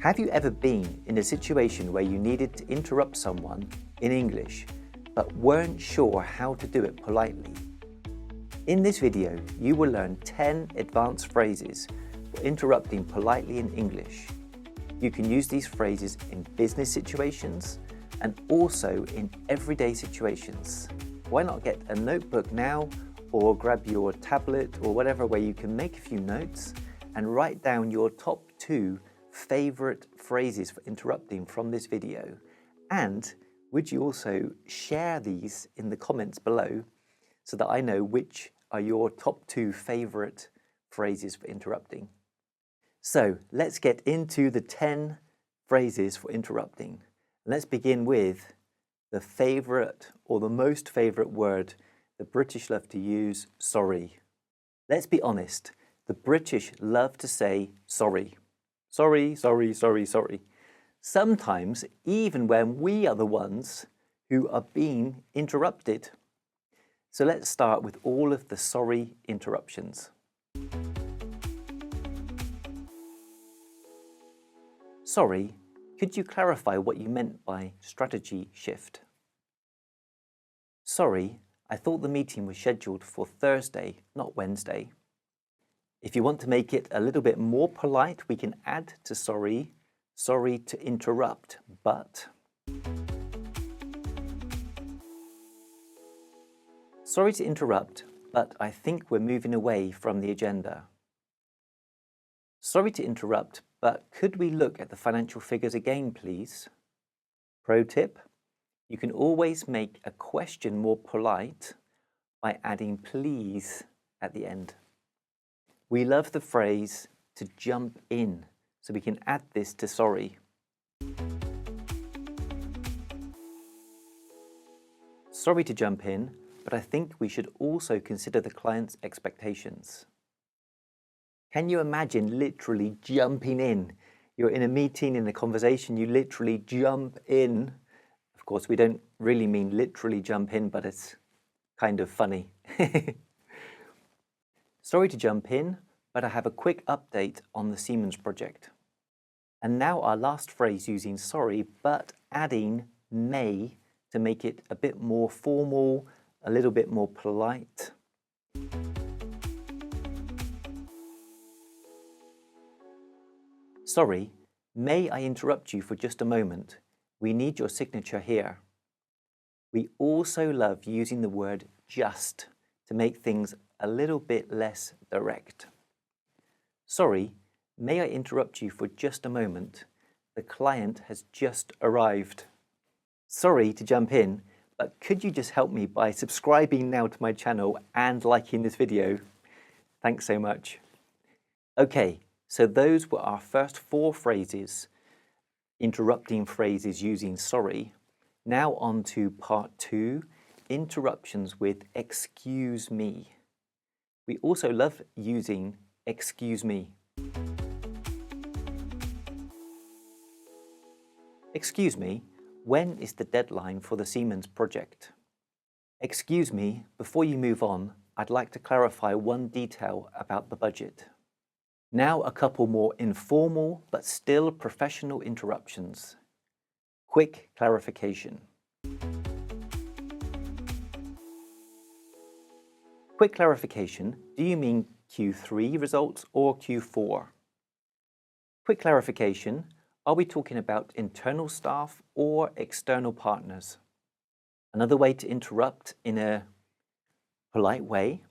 Have you ever been in a situation where you needed to interrupt someone in English but weren't sure how to do it politely? In this video, you will learn 10 advanced phrases for interrupting politely in English. You can use these phrases in business situations and also in everyday situations. Why not get a notebook now or grab your tablet or whatever where you can make a few notes and write down your top 2 favorite phrases for interrupting from this video. And would you also share these in the comments below so that I know which are your top 2 favorite phrases for interrupting. So let's get into the 10 phrases for interrupting. Let's begin with the favorite or the most favorite word the British love to use, sorry. Let's be honest, the British love to say sorry. Sorry, sorry, sorry, sorry. Sometimes even when we are the ones who are being interrupted. So let's start with all of the sorry interruptions. Sorry, could you clarify what you meant by strategy shift? Sorry, I thought the meeting was scheduled for Thursday, not Wednesday. If you want to make it a little bit more polite, we can add to sorry, sorry to interrupt, but. Sorry to interrupt, but I think we're moving away from the agenda. Sorry to interrupt, but could we look at the financial figures again, please? Pro tip, you can always make a question more polite by adding please at the end. We love the phrase to jump in, so we can add this to sorry. Sorry to jump in, but I think we should also consider the client's expectations. Can you imagine literally jumping in? You're in a meeting, in a conversation, you literally jump in. Of course, we don't really mean literally jump in, but it's kind of funny. Sorry to jump in, but I have a quick update on the Siemens project. And now our last phrase using sorry, but adding may to make it a bit more formal, a little bit more polite. Sorry, may I interrupt you for just a moment? We need your signature here. We also love using the word just to make things a little bit less direct. Sorry, may I interrupt you for just a moment? The client has just arrived. Sorry to jump in, but could you just help me by subscribing now to my channel and liking this video? Thanks so much. Okay, so those were our first 4 phrases, interrupting phrases using sorry. Now on to part 2, interruptions with excuse me. We also love using excuse me. Excuse me, when is the deadline for the Siemens project? Excuse me, before you move on, I'd like to clarify one detail about the budget. Now a couple more informal but still professional interruptions. Quick clarification. Quick clarification, do you mean Q3 results or Q4? Quick clarification, are we talking about internal staff or external partners? Another way to interrupt in a polite way,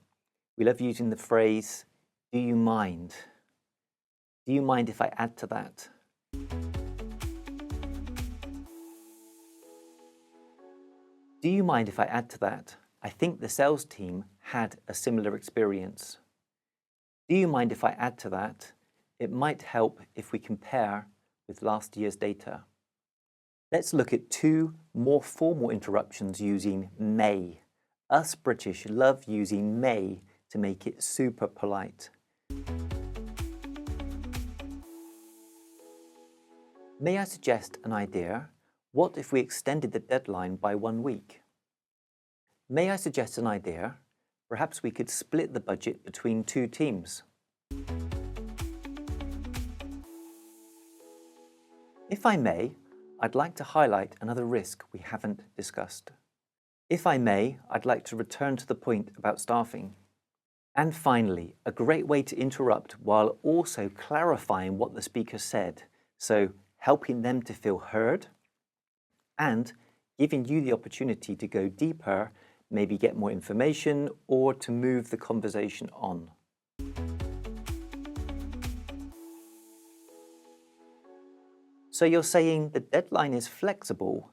we love using the phrase, do you mind? Do you mind if I add to that? Do you mind if I add to that? I think the sales team had a similar experience. Do you mind if I add to that? It might help if we compare with last year's data. Let's look at 2 more formal interruptions using may. Us British love using may to make it super polite. May I suggest an idea? What if we extended the deadline by 1 week? May I suggest an idea? Perhaps we could split the budget between 2 teams. If I may, I'd like to highlight another risk we haven't discussed. If I may, I'd like to return to the point about staffing. And finally, a great way to interrupt while also clarifying what the speaker said, so helping them to feel heard and giving you the opportunity to go deeper, maybe get more information or to move the conversation on. So you're saying the deadline is flexible.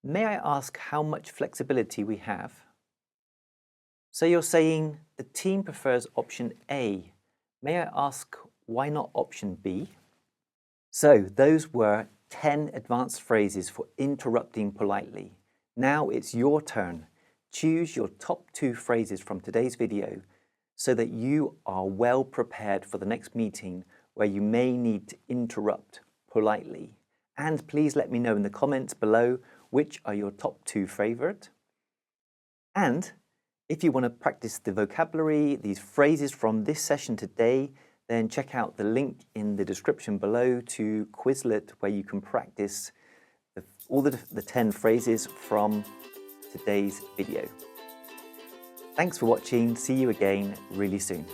May I ask how much flexibility we have? So you're saying the team prefers option A. May I ask why not option B? So those were 10 advanced phrases for interrupting politely. Now it's your turn. Choose your top 2 phrases from today's video so that you are well prepared for the next meeting where you may need to interrupt politely. And please let me know in the comments below which are your top 2 favorite. And if you want to practice the vocabulary, these phrases from this session today, then check out the link in the description below to Quizlet where you can practice all the 10 phrases from today's video. Thanks for watching. See you again really soon.